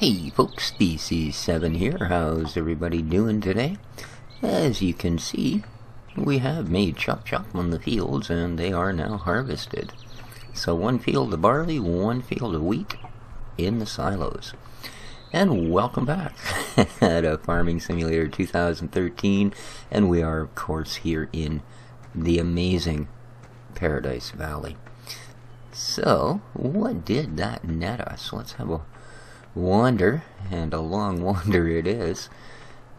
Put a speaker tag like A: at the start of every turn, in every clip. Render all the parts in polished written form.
A: Hey folks, DC7 here. How's everybody doing today? As you can see, we have made chop on the fields and they are now harvested. So one field of barley, one field of wheat in the silos. And welcome back to Farming Simulator 2013, and we are of course here in the amazing Paradise Valley. So, what did that net us? Let's have a wander, and a long wander it is,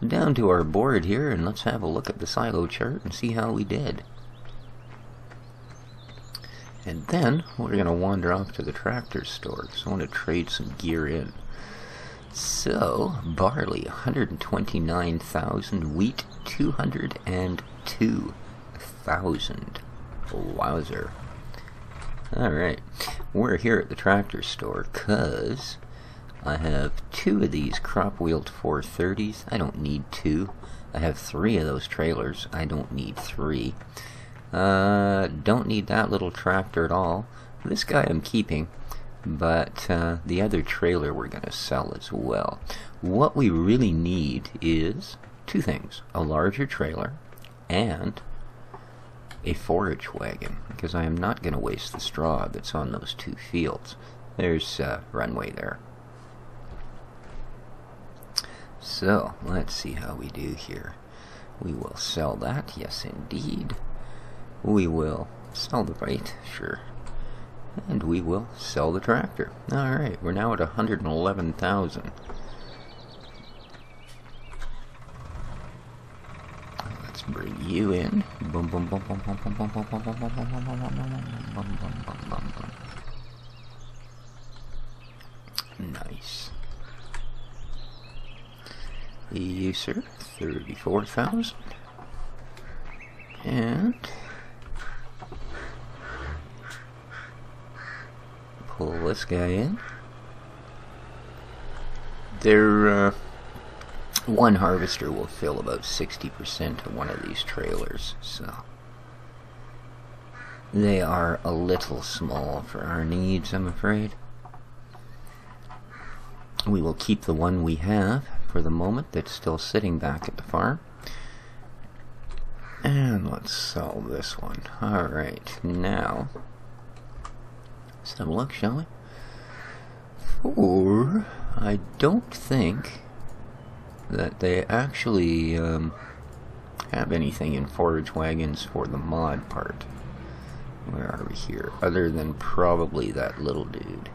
A: down to our board here, and let's have a look at the silo chart and see how we did. And then we're going to wander off to the tractor store because I want to trade some gear in. So, barley 129,000, wheat 202,000. Wowzer. Alright, we're here at the tractor store because I have 2 of these crop wheeled 430s. I don't need 2. I have 3 of those trailers. I don't need 3. Don't need that little tractor at all. This guy I'm keeping, but the other trailer we're going to sell as well. What we really need is 2 things. A larger trailer and a forage wagon, because I am not going to waste the straw that's on those 2 fields. There's runway there. So, let's see how we do here. We will sell that, yes indeed. We will sell the right, sure. And we will sell the tractor. Alright, we're now at 111,000. Let's bring you in. Boom, boom, boom, boom, boom, boom, boom, boom, boom, boom, boom, boom, boom, boom, boom, boom, boom, boom, boom. Nice. You, sir, 34,000. And pull this guy in. There, one harvester will fill about 60% of one of these trailers, so they are a little small for our needs, I'm afraid. We will keep the one we have for the moment that's still sitting back at the farm. And let's sell this one. Alright, now let's have a look, shall we? For I don't think that they actually have anything in forage wagons for the mod part. Where are we here? Other than probably that little dude.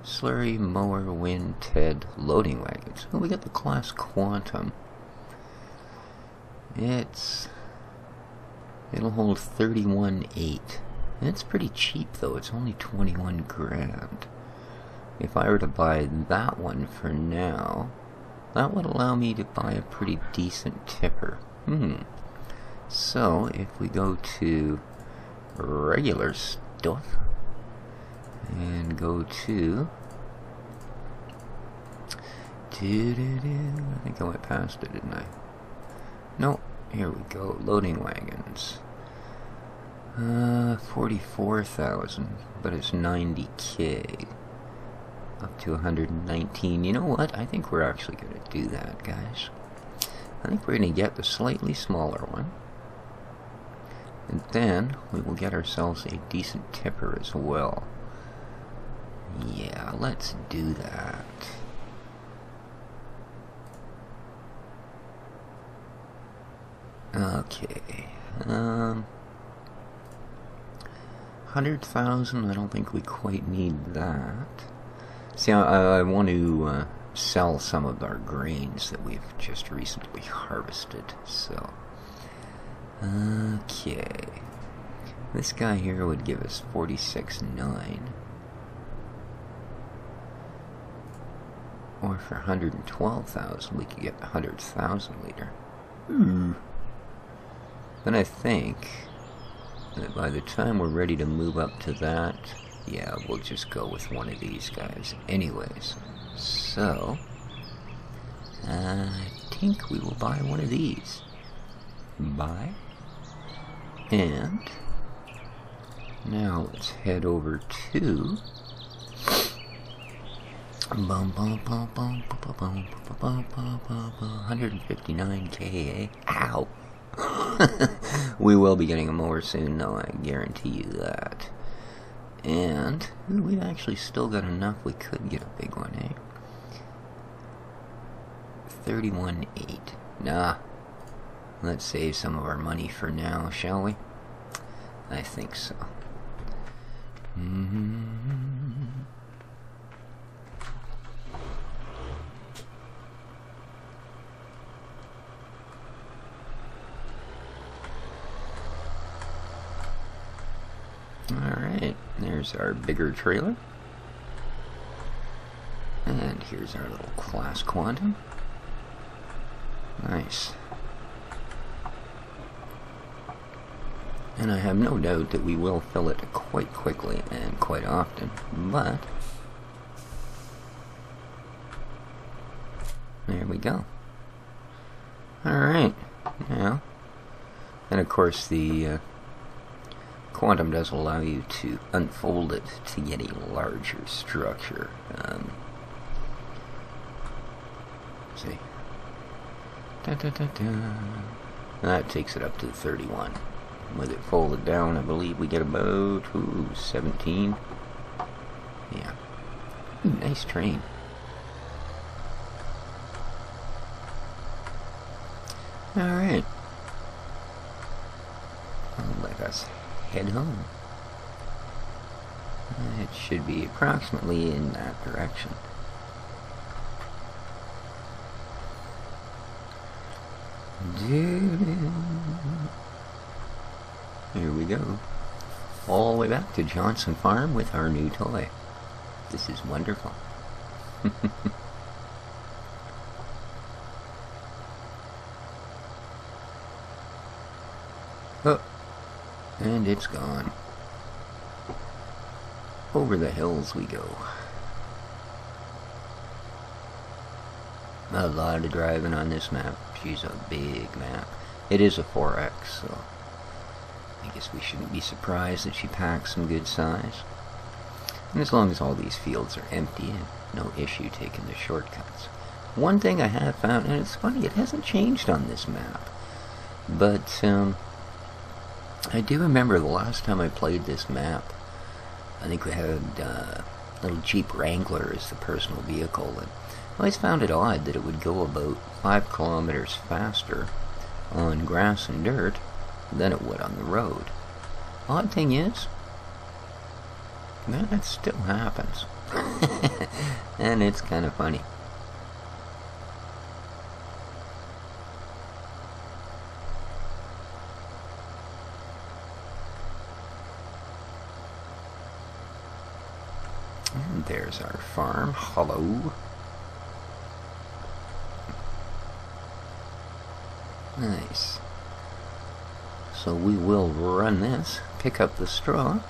A: Slurry, mower, wind, Ted, loading wagons. Oh, we got the class Quantum. It'll hold 31.8. It's pretty cheap though. It's only 21 grand. If I were to buy that one for now, that would allow me to buy a pretty decent tipper. So, if we go to regular stuff and go to I think I went past it, didn't I? No, here we go. Loading wagons. 44,000, but it's 90k. Up to 119. You know what? I think we're actually going to do that, guys. I think we're going to get the slightly smaller one. And then we will get ourselves a decent tipper as well. Yeah, let's do that. Okay. 100,000, I don't think we quite need that. See, I want to sell some of our grains that we've just recently harvested, so. Okay. This guy here would give us 46.9. Or for 112,000, we could get 100,000 liter. Then I think that by the time we're ready to move up to that, yeah, we'll just go with one of these guys anyways. So, I think we will buy one of these. Buy. And now let's head over to $159K, ow. We will be getting a mower soon, though, I guarantee you that. And we've actually still got enough, we could get a big one, eh? 31.8. Nah. Let's save some of our money for now, shall we? I think so. Alright, there's our bigger trailer. And here's our little class quantum. Nice. And I have no doubt that we will fill it quite quickly and quite often, but there we go. Alright, now, and of course the quantum does allow you to unfold it to get a larger structure. See. That takes it up to 31. With it folded down, I believe we get about 17. Yeah. Nice train. Alright. Let us head home. It should be approximately in that direction. Here we go. All the way back to Johnson Farm with our new toy. This is wonderful. Oh, and it's gone. Over the hills we go. A lot of driving on this map. She's a big map. It is a 4X, so I guess we shouldn't be surprised that she packs some good size. And as long as all these fields are empty, no issue taking the shortcuts. One thing I have found, and it's funny, it hasn't changed on this map, but I do remember the last time I played this map, I think we had a little Jeep Wrangler as the personal vehicle, and I always found it odd that it would go about 5 kilometers faster on grass and dirt than it would on the road. Odd thing is, that still happens. And it's kind of funny. And there's our farm. Hello. Nice. So we will run this, pick up the straw,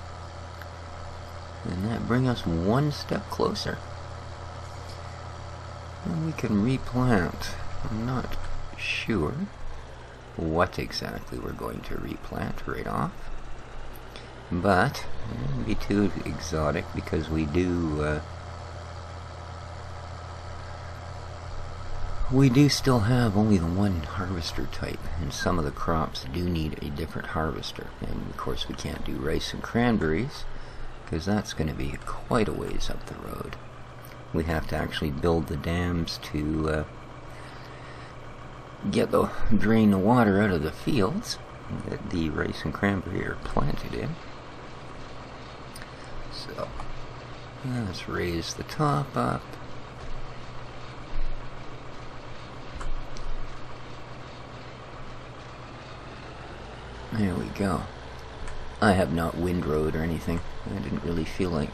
A: and that brings us one step closer. And we can replant. I'm not sure what exactly we're going to replant right off, but it won't be too exotic because we do still have only the one harvester type, and some of the crops do need a different harvester. And of course we can't do rice and cranberries because that's going to be quite a ways up the road. We have to actually build the dams to drain the water out of the fields that the rice and cranberry are planted in. So let's raise the top up. There we go. I have not windrowed or anything. I didn't really feel like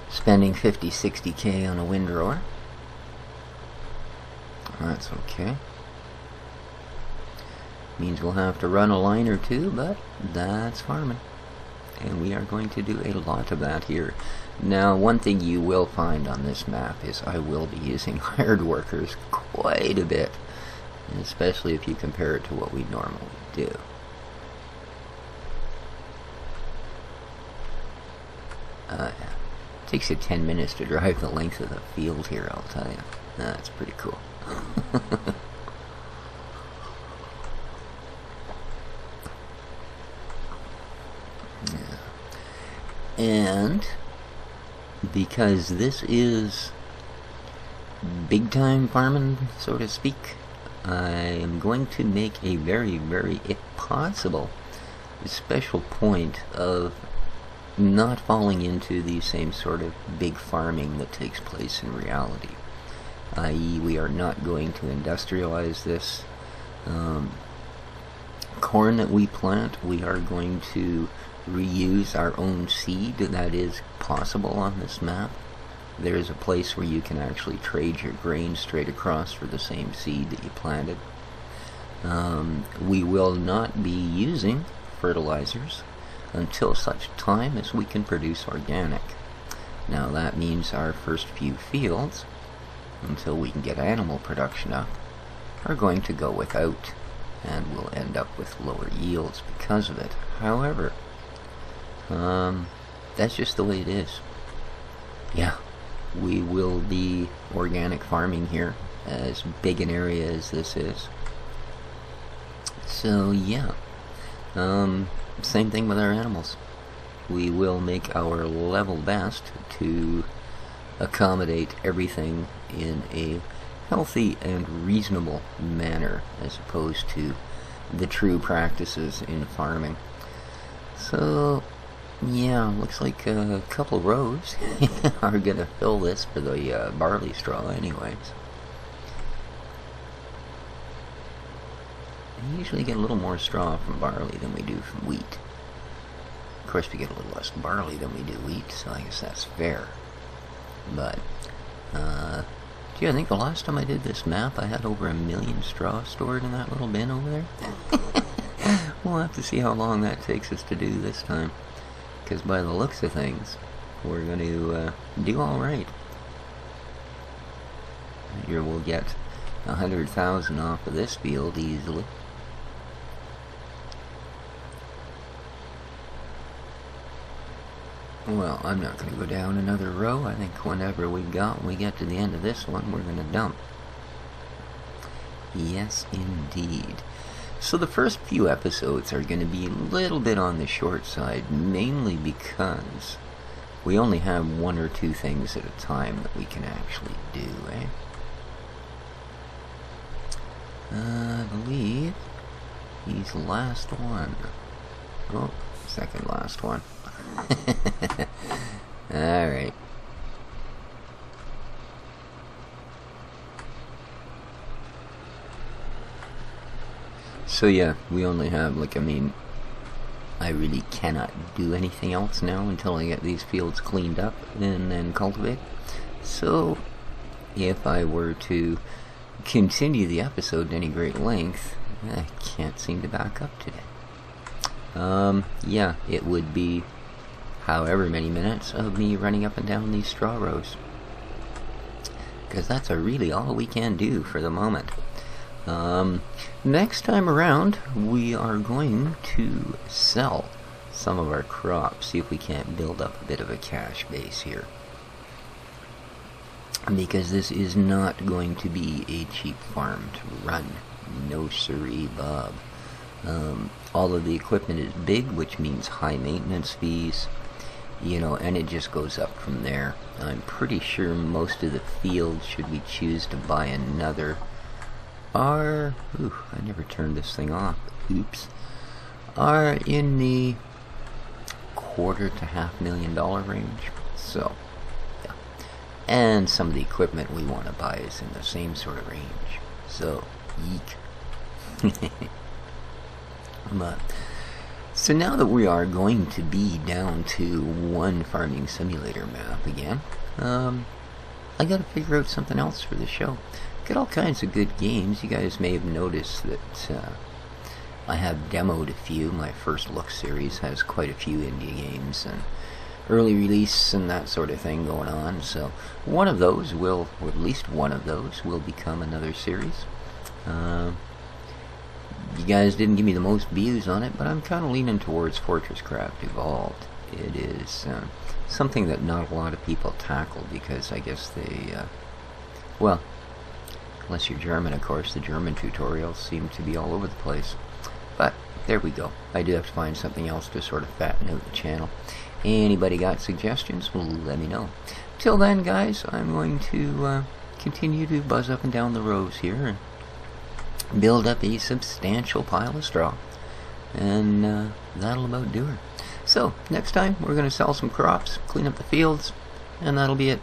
A: spending 50-60K on a windrower. That's okay. Means we'll have to run a line or two, but that's farming. And we are going to do a lot of that here. Now, one thing you will find on this map is I will be using hired workers quite a bit. Especially if you compare it to what we normally do. Takes you 10 minutes to drive the length of the field here, I'll tell you. That's pretty cool. Yeah. And because this is big time farming, so to speak, I am going to make a very, very, if possible, special point of not falling into the same sort of big farming that takes place in reality. I.e., we are not going to industrialize this. Corn that we plant, we are going to reuse our own seed. That is possible on this map. There is a place where you can actually trade your grain straight across for the same seed that you planted. We will not be using fertilizers until such time as we can produce organic. Now that means our first few fields, until we can get animal production up, are going to go without, and we'll end up with lower yields because of it. However, that's just the way it is. Yeah, we will be organic farming here, as big an area as this is. So yeah, same thing with our animals. We will make our level best to accommodate everything in a healthy and reasonable manner, as opposed to the true practices in farming. So yeah, looks like a couple rows are gonna fill this for the barley straw anyways. We usually get a little more straw from barley than we do from wheat. Of course, we get a little less barley than we do wheat, so I guess that's fair. But, gee, I think the last time I did this map, I had over 1 million straw stored in that little bin over there. We'll have to see how long that takes us to do this time. Because by the looks of things, we're going to do alright. Here we'll get 100,000 off of this field easily. Well, I'm not going to go down another row. I think whenever we get to the end of this one, we're going to dump. Yes, indeed. So the first few episodes are going to be a little bit on the short side, mainly because we only have 1 or 2 things at a time that we can actually do, eh? I believe he's the last one. Oh, second last one. Alright. So yeah, we only have, like, I mean, I really cannot do anything else now until I get these fields cleaned up and then cultivate. So, if I were to continue the episode to any great length, I can't seem to back up today. Yeah, it would be however many minutes of me running up and down these straw rows. Because that's really all we can do for the moment. Next time around, we are going to sell some of our crops, see if we can't build up a bit of a cash base here. Because this is not going to be a cheap farm to run. No siree, Bob. All of the equipment is big, which means high maintenance fees, you know, and it just goes up from there. I'm pretty sure most of the fields, should we choose to buy another, are, ooh, I never turned this thing off, oops, are in the $250,000 to $500,000 range. So, yeah. And some of the equipment we want to buy is in the same sort of range. So, yeek. But, so now that we are going to be down to 1 farming simulator map again, I gotta figure out something else for the show. Got all kinds of good games. You guys may have noticed that I have demoed a few. My First Look series has quite a few indie games and early release and that sort of thing going on. So one of those will, or at least one of those, will become another series. You guys didn't give me the most views on it, but I'm kind of leaning towards Fortress Craft Evolved. it is something that not a lot of people tackle because I guess they, well, unless you're German, of course, the German tutorials seem to be all over the place. But there we go. I do have to find something else to sort of fatten out the channel. Anybody got suggestions? Well, let me know. Till then, guys, I'm going to continue to buzz up and down the rows here and build up a substantial pile of straw. And that'll about do her. So, next time, we're going to sell some crops, clean up the fields, and that'll be it.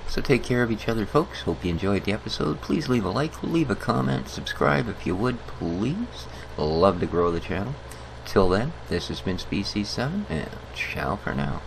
A: So take care of each other, folks. Hope you enjoyed the episode. Please leave a like, leave a comment, subscribe if you would, please. Love to grow the channel. Till then, this has been Species 7, and ciao for now.